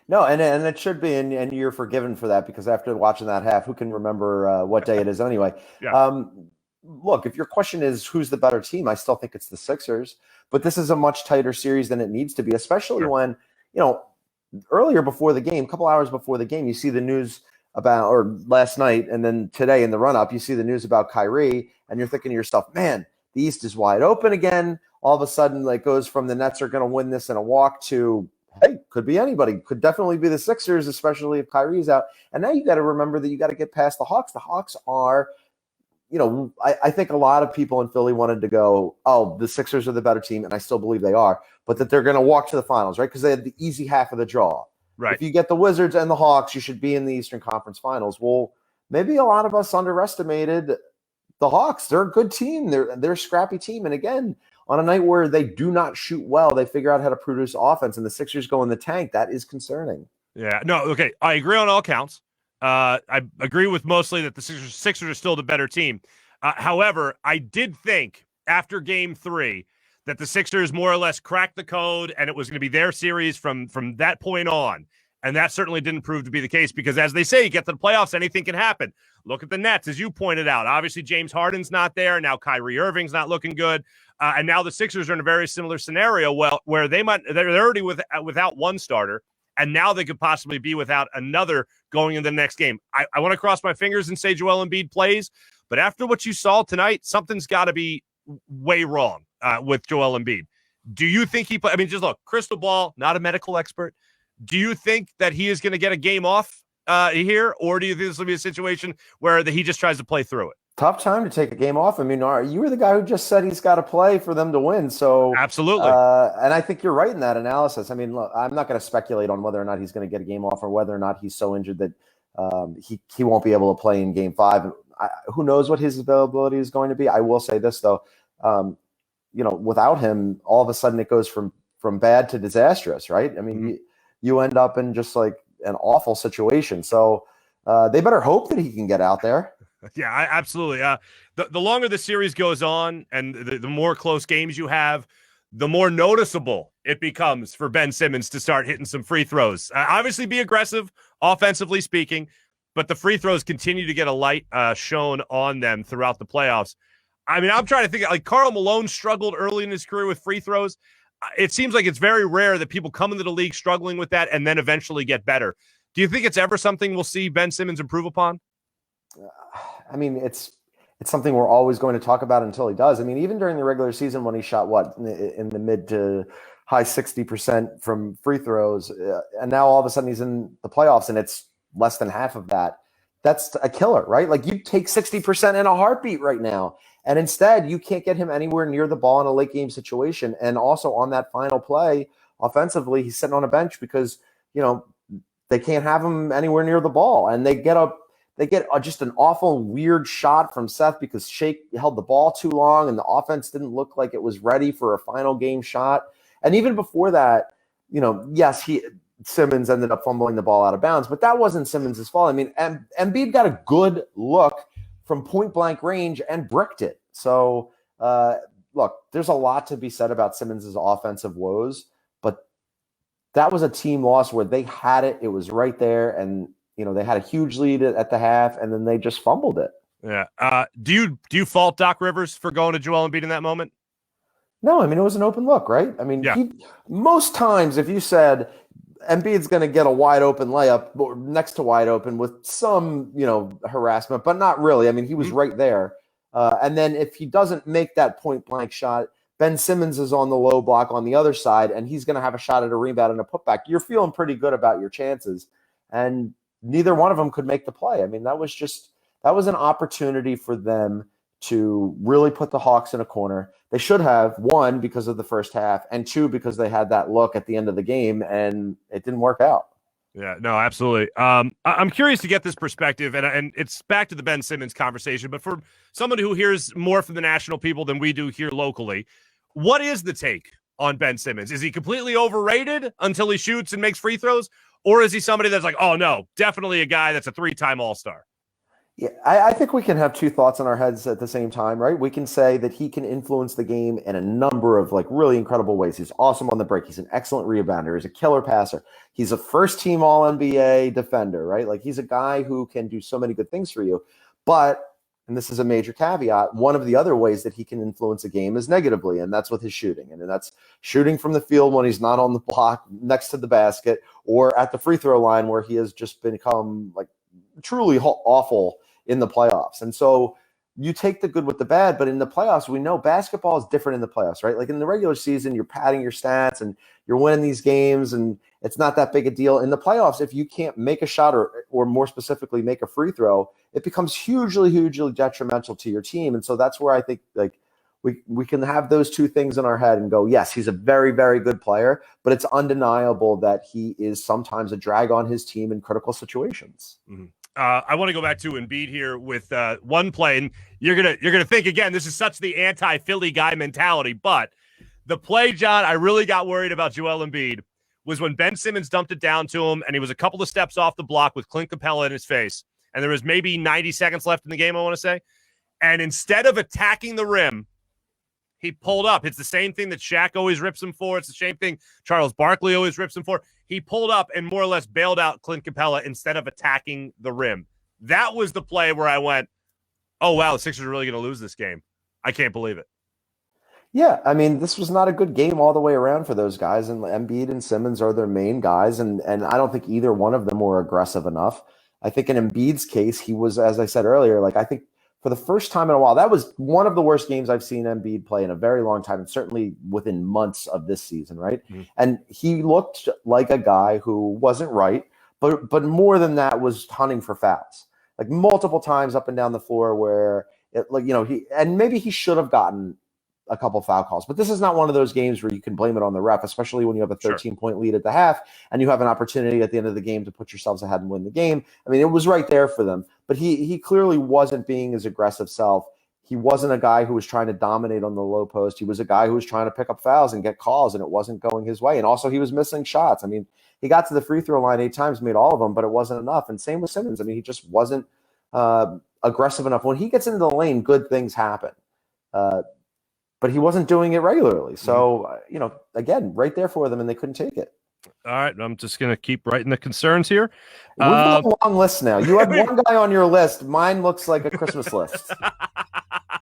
No, and it should be, and you're forgiven for that because after watching that half, who can remember what day it is anyway? Yeah. Look, if your question is who's the better team, I still think it's the Sixers, but this is a much tighter series than it needs to be, especially Sure. when, you know, earlier before the game, a couple hours before the game, you see the news about, or last night, and then today in the run up, you see the news about Kyrie, and you're thinking to yourself, man, the East is wide open again. All of a sudden, like goes from the Nets are going to win this in a walk to, hey, could be anybody. Could definitely be the Sixers, especially if Kyrie's out. And now you got to remember that you got to get past the Hawks. The Hawks are, I think a lot of people in Philly wanted to go, oh, the Sixers are the better team, and I still believe they are, but that they're going to walk to the finals, right? Because they had the easy half of the draw. Right. If you get the Wizards and the Hawks, you should be in the Eastern Conference Finals. Well, maybe a lot of us underestimated the Hawks. They're a good team. They're a scrappy team. And again, on a night where they do not shoot well, they figure out how to produce offense, and the Sixers go in the tank. That is concerning. Yeah. No, okay. I agree on all counts. I agree with mostly that the Sixers are still the better team. However, I did think after Game 3 that the Sixers more or less cracked the code and it was going to be their series from that point on. And that certainly didn't prove to be the case because, as they say, you get to the playoffs, anything can happen. Look at the Nets, as you pointed out. Obviously, James Harden's not there. Now Kyrie Irving's not looking good. And now the Sixers are in a very similar scenario where they're already without one starter, and now they could possibly be without another going into the next game. I want to cross my fingers and say Joel Embiid plays, but after what you saw tonight, something's got to be way wrong with Joel Embiid. Do you think he – I mean, just look, crystal ball, not a medical expert. Do you think that he is going to get a game off here, or do you think this will be a situation where he just tries to play through it? Tough time to take a game off. I mean, you were the guy who just said he's got to play for them to win. So absolutely. And I think you're right in that analysis. I mean, look, I'm not going to speculate on whether or not he's going to get a game off or whether or not he's so injured that he won't be able to play in Game 5. Who knows what his availability is going to be? I will say this, though. Without him, all of a sudden it goes from bad to disastrous, right? I mean, you end up in just like an awful situation. So they better hope that he can get out there. Yeah, absolutely. The longer the series goes on and the more close games you have, the more noticeable it becomes for Ben Simmons to start hitting some free throws. Obviously be aggressive, offensively speaking, but the free throws continue to get a light shown on them throughout the playoffs. I mean, I'm trying to think, like Karl Malone struggled early in his career with free throws. It seems like it's very rare that people come into the league struggling with that and then eventually get better. Do you think it's ever something we'll see Ben Simmons improve upon? I mean, it's something we're always going to talk about until he does. I mean, even during the regular season when he shot in the mid to high 60% from free throws, and now all of a sudden he's in the playoffs and it's less than half of that. That's a killer, right? Like you take 60% in a heartbeat right now, and instead you can't get him anywhere near the ball in a late game situation. And also on that final play, offensively, he's sitting on a bench because they can't have him anywhere near the ball, and they get just an awful weird shot from Seth because Shake held the ball too long and the offense didn't look like it was ready for a final game shot. And even before that, yes, Simmons ended up fumbling the ball out of bounds, but that wasn't Simmons' fault. I mean, Embiid got a good look from point blank range and bricked it. So, look, there's a lot to be said about Simmons' offensive woes, but that was a team loss where they had it. It was right there, and they had a huge lead at the half, and then they just fumbled it. Yeah. Do you fault Doc Rivers for going to Joel Embiid in that moment? No, I mean, it was an open look, right? I mean, yeah. Most times if you said Embiid's going to get a wide open layup or next to wide open with some, harassment, but not really. I mean, he was right there. And then if he doesn't make that point blank shot, Ben Simmons is on the low block on the other side, and he's going to have a shot at a rebound and a putback. You're feeling pretty good about your chances. And neither one of them could make the play. I mean, that was an opportunity for them to really put the Hawks in a corner. They should have, one, because of the first half, and two, because they had that look at the end of the game, and it didn't work out. Yeah, no, absolutely. I'm curious to get this perspective, and it's back to the Ben Simmons conversation, but for someone who hears more from the national people than we do here locally, what is the take on Ben Simmons? Is he completely overrated until he shoots and makes free throws? Or is he somebody that's like, oh, no, definitely a guy that's a 3-time All-Star? Yeah, I think we can have two thoughts in our heads at the same time, right? We can say that he can influence the game in a number of like really incredible ways. He's awesome on the break. He's an excellent rebounder. He's a killer passer. He's a first team All NBA defender, right? Like he's a guy who can do so many good things for you. But, and this is a major caveat, one of the other ways that he can influence a game is negatively, and that's with his shooting. And that's shooting from the field when he's not on the block next to the basket or at the free throw line where he has just become like truly awful in the playoffs. And so you take the good with the bad, but in the playoffs, we know basketball is different in the playoffs, right? Like in the regular season, you're padding your stats and you're winning these games and it's not that big a deal. In the playoffs, if you can't make a shot or more specifically make a free throw, it becomes hugely, hugely detrimental to your team. And so that's where I think like we can have those two things in our head and go, yes, he's a very, very good player, but it's undeniable that he is sometimes a drag on his team in critical situations. Mm-hmm. I want to go back to Embiid here with one play, and you're gonna think again. This is such the anti-Philly guy mentality, but the play, John, I really got worried about Joel Embiid was when Ben Simmons dumped it down to him, and he was a couple of steps off the block with Clint Capella in his face, and there was maybe 90 seconds left in the game, I want to say, and instead of attacking the rim, he pulled up. It's the same thing that Shaq always rips him for. It's the same thing Charles Barkley always rips him for. He pulled up and more or less bailed out Clint Capella instead of attacking the rim. That was the play where I went, oh, wow, the Sixers are really going to lose this game. I can't believe it. Yeah, I mean, this was not a good game all the way around for those guys, and Embiid and Simmons are their main guys, and I don't think either one of them were aggressive enough. I think in Embiid's case, he was, as I said earlier, like I think for the first time in a while, that was one of the worst games I've seen Embiid play in a very long time, and certainly within months of this season, right? Mm-hmm. And he looked like a guy who wasn't right, but more than that was hunting for fouls, like multiple times up and down the floor where it, like, you know, maybe he should have gotten a couple foul calls, but this is not one of those games where you can blame it on the ref, especially when you have a 13-point lead at the half and you have an opportunity at the end of the game to put yourselves ahead and win the game. I mean, it was right there for them, but he clearly wasn't being his aggressive self. He wasn't a guy who was trying to dominate on the low post. He was a guy who was trying to pick up fouls and get calls, and it wasn't going his way. And also he was missing shots. I mean, he got to the free throw line 8 times, made all of them, but it wasn't enough. And same with Simmons. I mean, he just wasn't aggressive enough. When he gets into the lane, good things happen. But he wasn't doing it regularly. So, you know, again, right there for them, and they couldn't take it. All right, I'm just going to keep writing the concerns here. We've got a long list now. You have one guy on your list. Mine looks like a Christmas list.